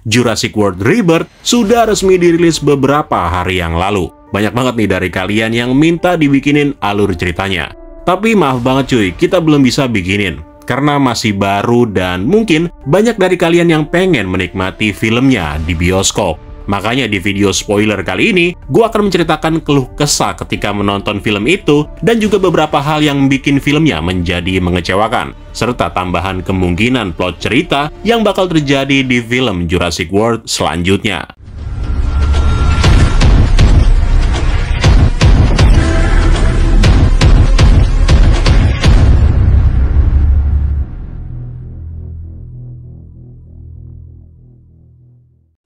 Jurassic World Rebirth sudah resmi dirilis beberapa hari yang lalu. Banyak banget nih dari kalian yang minta dibikinin alur ceritanya. Tapi maaf banget cuy, kita belum bisa bikinin. Karena masih baru dan mungkin banyak dari kalian yang pengen menikmati filmnya di bioskop. Makanya di video spoiler kali ini, gue akan menceritakan keluh kesah ketika menonton film itu dan juga beberapa hal yang bikin filmnya menjadi mengecewakan, serta tambahan kemungkinan plot cerita yang bakal terjadi di film Jurassic World selanjutnya.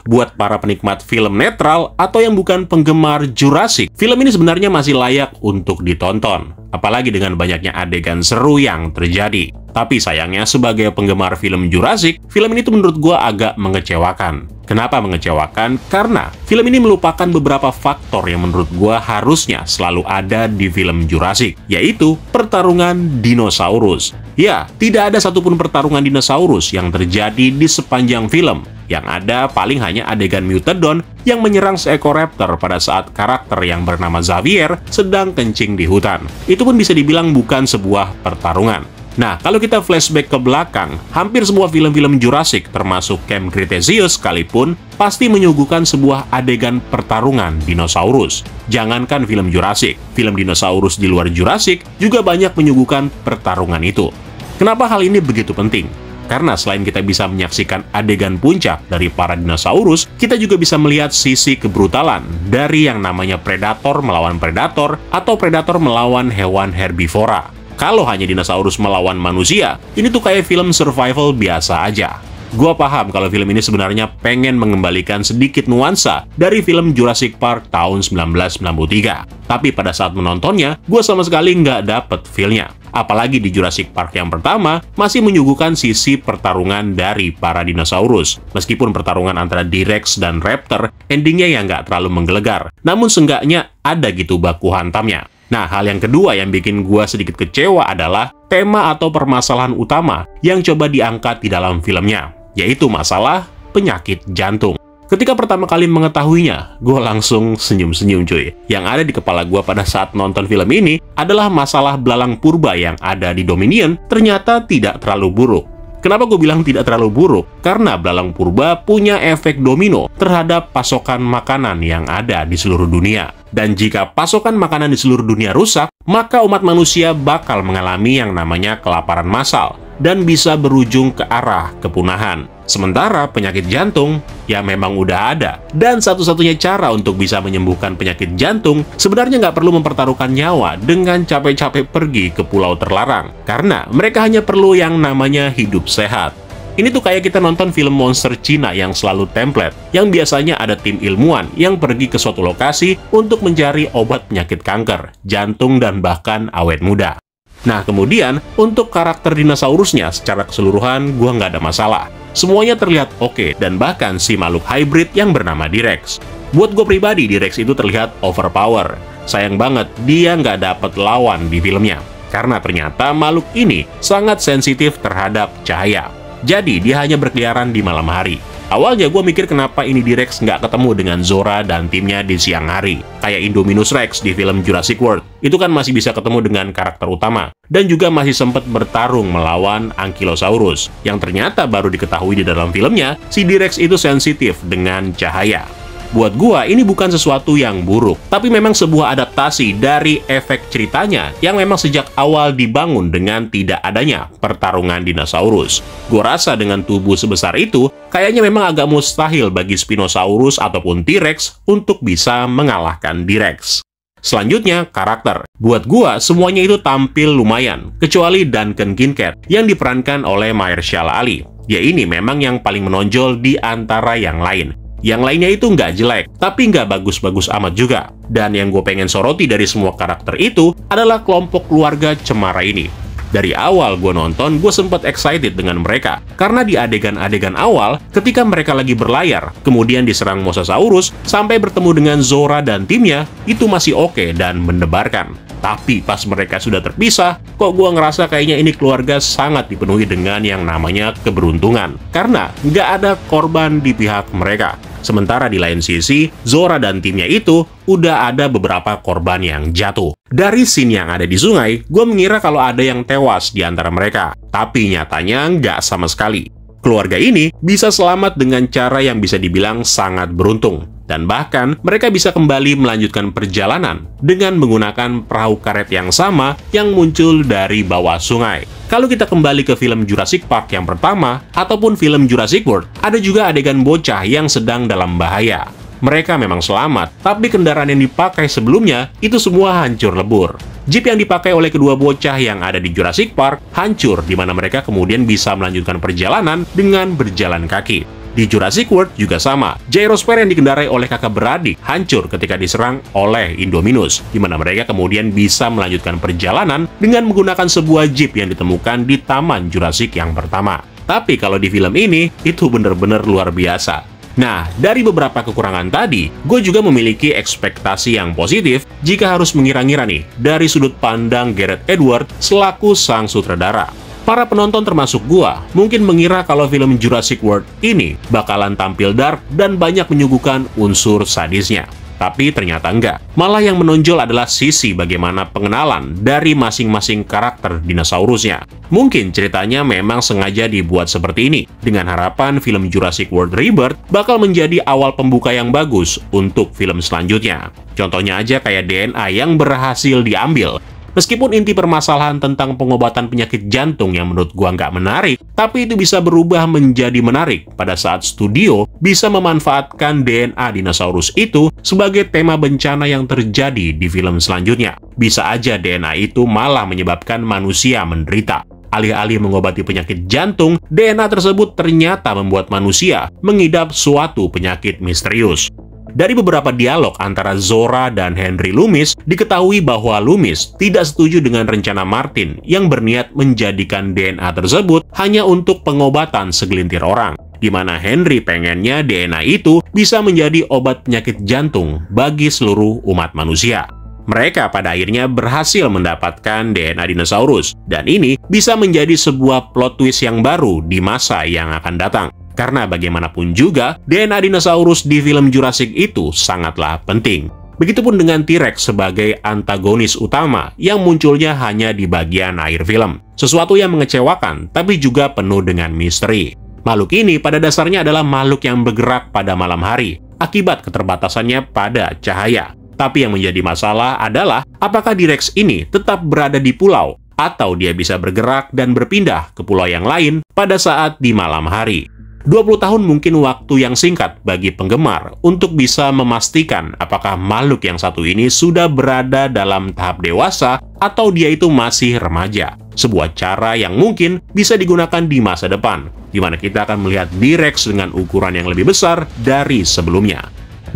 Buat para penikmat film netral atau yang bukan penggemar Jurassic, film ini sebenarnya masih layak untuk ditonton. Apalagi dengan banyaknya adegan seru yang terjadi. Tapi sayangnya sebagai penggemar film Jurassic, film ini tuh menurut gua agak mengecewakan. Kenapa mengecewakan? Karena film ini melupakan beberapa faktor yang menurut gua harusnya selalu ada di film Jurassic, yaitu pertarungan dinosaurus. Ya, tidak ada satupun pertarungan dinosaurus yang terjadi di sepanjang film. Yang ada paling hanya adegan Mutodon yang menyerang seekor raptor pada saat karakter yang bernama Xavier sedang kencing di hutan. Itu pun bisa dibilang bukan sebuah pertarungan. Nah, kalau kita flashback ke belakang, hampir semua film-film Jurassic, termasuk Camp Cretaceous sekalipun, pasti menyuguhkan sebuah adegan pertarungan dinosaurus. Jangankan film Jurassic, film dinosaurus di luar Jurassic juga banyak menyuguhkan pertarungan itu. Kenapa hal ini begitu penting? Karena selain kita bisa menyaksikan adegan puncak dari para dinosaurus, kita juga bisa melihat sisi kebrutalan dari yang namanya predator melawan predator atau predator melawan hewan herbivora. Kalau hanya dinosaurus melawan manusia, ini tuh kayak film survival biasa aja. Gua paham kalau film ini sebenarnya pengen mengembalikan sedikit nuansa dari film Jurassic Park tahun 1993. Tapi pada saat menontonnya, gua sama sekali nggak dapet feel-nya. Apalagi di Jurassic Park yang pertama, masih menyuguhkan sisi pertarungan dari para dinosaurus. Meskipun pertarungan antara T-Rex dan Raptor, endingnya yang nggak terlalu menggelegar. Namun seenggaknya ada gitu baku hantamnya. Nah, hal yang kedua yang bikin gua sedikit kecewa adalah tema atau permasalahan utama yang coba diangkat di dalam filmnya, yaitu masalah penyakit jantung. Ketika pertama kali mengetahuinya, gue langsung senyum-senyum cuy. Yang ada di kepala gue pada saat nonton film ini adalah masalah belalang purba yang ada di Dominion ternyata tidak terlalu buruk. Kenapa gue bilang tidak terlalu buruk? Karena belalang purba punya efek domino terhadap pasokan makanan yang ada di seluruh dunia. Dan jika pasokan makanan di seluruh dunia rusak, maka umat manusia bakal mengalami yang namanya kelaparan massal dan bisa berujung ke arah kepunahan. Sementara penyakit jantung ya memang udah ada. Dan satu-satunya cara untuk bisa menyembuhkan penyakit jantung sebenarnya nggak perlu mempertaruhkan nyawa dengan capek-capek pergi ke pulau terlarang. Karena mereka hanya perlu yang namanya hidup sehat. Ini tuh kayak kita nonton film monster Cina yang selalu template, yang biasanya ada tim ilmuwan yang pergi ke suatu lokasi untuk mencari obat penyakit kanker, jantung, dan bahkan awet muda. Nah, kemudian, untuk karakter dinosaurusnya secara keseluruhan, gua nggak ada masalah. Semuanya terlihat oke, dan bahkan si makhluk hybrid yang bernama T-Rex. Buat gue pribadi, T-Rex itu terlihat overpower. Sayang banget, dia nggak dapet lawan di filmnya. Karena ternyata makhluk ini sangat sensitif terhadap cahaya. Jadi, dia hanya berkeliaran di malam hari. Awalnya gue mikir kenapa ini T-Rex nggak ketemu dengan Zora dan timnya di siang hari. Kayak Indominus Rex di film Jurassic World. Itu kan masih bisa ketemu dengan karakter utama. Dan juga masih sempat bertarung melawan Ankylosaurus. Yang ternyata baru diketahui di dalam filmnya, si T-Rex itu sensitif dengan cahaya. Buat gua, ini bukan sesuatu yang buruk, tapi memang sebuah adaptasi dari efek ceritanya yang memang sejak awal dibangun dengan tidak adanya pertarungan dinosaurus. Gua rasa dengan tubuh sebesar itu, kayaknya memang agak mustahil bagi Spinosaurus ataupun T-Rex untuk bisa mengalahkan T-Rex. Selanjutnya, karakter. Buat gua, semuanya itu tampil lumayan, kecuali Duncan Kincaid yang diperankan oleh Mahershala Ali. Ya ini memang yang paling menonjol di antara yang lain. Yang lainnya itu nggak jelek, tapi nggak bagus-bagus amat juga. Dan yang gue pengen soroti dari semua karakter itu adalah kelompok keluarga cemara ini. Dari awal gue nonton, gue sempat excited dengan mereka. Karena di adegan-adegan awal, ketika mereka lagi berlayar, kemudian diserang Mosasaurus, sampai bertemu dengan Zora dan timnya, itu masih oke dan mendebarkan. Tapi pas mereka sudah terpisah, kok gua ngerasa kayaknya ini keluarga sangat dipenuhi dengan yang namanya keberuntungan. Karena nggak ada korban di pihak mereka. Sementara di lain sisi, Zora dan timnya itu udah ada beberapa korban yang jatuh. Dari scene yang ada di sungai, gue mengira kalau ada yang tewas di antara mereka. Tapi nyatanya nggak sama sekali. Keluarga ini bisa selamat dengan cara yang bisa dibilang sangat beruntung. Dan bahkan mereka bisa kembali melanjutkan perjalanan dengan menggunakan perahu karet yang sama yang muncul dari bawah sungai. Kalau kita kembali ke film Jurassic Park yang pertama, ataupun film Jurassic World, ada juga adegan bocah yang sedang dalam bahaya. Mereka memang selamat, tapi kendaraan yang dipakai sebelumnya itu semua hancur lebur. Jeep yang dipakai oleh kedua bocah yang ada di Jurassic Park hancur, di mana mereka kemudian bisa melanjutkan perjalanan dengan berjalan kaki. Di Jurassic World juga sama, Gyrosphere yang dikendarai oleh kakak beradik hancur ketika diserang oleh Indominus, di mana mereka kemudian bisa melanjutkan perjalanan dengan menggunakan sebuah Jeep yang ditemukan di Taman Jurassic yang pertama. Tapi kalau di film ini, itu bener-bener luar biasa. Nah, dari beberapa kekurangan tadi, gue juga memiliki ekspektasi yang positif jika harus mengira-ngira nih, dari sudut pandang Gareth Edwards selaku sang sutradara. Para penonton termasuk gua mungkin mengira kalau film Jurassic World ini bakalan tampil dark dan banyak menyuguhkan unsur sadisnya. Tapi ternyata enggak. Malah yang menonjol adalah sisi bagaimana pengenalan dari masing-masing karakter dinosaurusnya. Mungkin ceritanya memang sengaja dibuat seperti ini, dengan harapan film Jurassic World Rebirth bakal menjadi awal pembuka yang bagus untuk film selanjutnya. Contohnya aja kayak DNA yang berhasil diambil. Meskipun inti permasalahan tentang pengobatan penyakit jantung yang menurut gua nggak menarik, tapi itu bisa berubah menjadi menarik pada saat studio bisa memanfaatkan DNA dinosaurus itu sebagai tema bencana yang terjadi di film selanjutnya. Bisa aja DNA itu malah menyebabkan manusia menderita. Alih-alih mengobati penyakit jantung, DNA tersebut ternyata membuat manusia mengidap suatu penyakit misterius. Dari beberapa dialog antara Zora dan Henry Loomis, diketahui bahwa Loomis tidak setuju dengan rencana Martin yang berniat menjadikan DNA tersebut hanya untuk pengobatan segelintir orang, di mana Henry pengennya DNA itu bisa menjadi obat penyakit jantung bagi seluruh umat manusia. Mereka pada akhirnya berhasil mendapatkan DNA dinosaurus, dan ini bisa menjadi sebuah plot twist yang baru di masa yang akan datang. Karena bagaimanapun juga, DNA dinosaurus di film Jurassic itu sangatlah penting. Begitupun dengan T-Rex sebagai antagonis utama yang munculnya hanya di bagian akhir film. Sesuatu yang mengecewakan, tapi juga penuh dengan misteri. Makhluk ini pada dasarnya adalah makhluk yang bergerak pada malam hari, akibat keterbatasannya pada cahaya. Tapi yang menjadi masalah adalah, apakah T-Rex ini tetap berada di pulau, atau dia bisa bergerak dan berpindah ke pulau yang lain pada saat di malam hari. 20 tahun mungkin waktu yang singkat bagi penggemar untuk bisa memastikan apakah makhluk yang satu ini sudah berada dalam tahap dewasa atau dia itu masih remaja. Sebuah cara yang mungkin bisa digunakan di masa depan, di mana kita akan melihat T-Rex dengan ukuran yang lebih besar dari sebelumnya.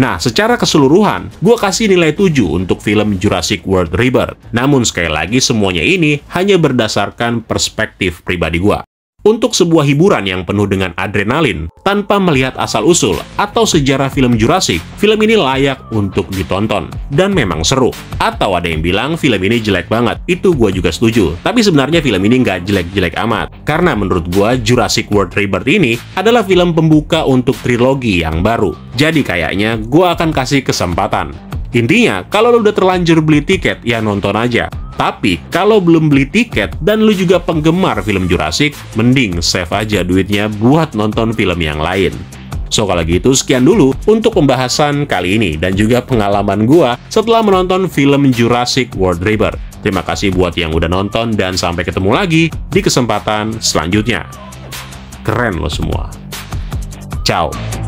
Nah, secara keseluruhan, gue kasih nilai 7 untuk film Jurassic World Rebirth. Namun sekali lagi semuanya ini hanya berdasarkan perspektif pribadi gue. Untuk sebuah hiburan yang penuh dengan adrenalin, tanpa melihat asal-usul atau sejarah film Jurassic, film ini layak untuk ditonton, dan memang seru. Atau ada yang bilang film ini jelek banget, itu gue juga setuju. Tapi sebenarnya film ini nggak jelek-jelek amat, karena menurut gue Jurassic World Rebirth ini adalah film pembuka untuk trilogi yang baru. Jadi kayaknya gue akan kasih kesempatan. Intinya, kalau lo udah terlanjur beli tiket, ya nonton aja. Tapi, kalau belum beli tiket dan lu juga penggemar film Jurassic, mending save aja duitnya buat nonton film yang lain. So, kalau gitu sekian dulu untuk pembahasan kali ini dan juga pengalaman gua setelah menonton film Jurassic World Rebirth. Terima kasih buat yang udah nonton dan sampai ketemu lagi di kesempatan selanjutnya. Keren lo semua. Ciao.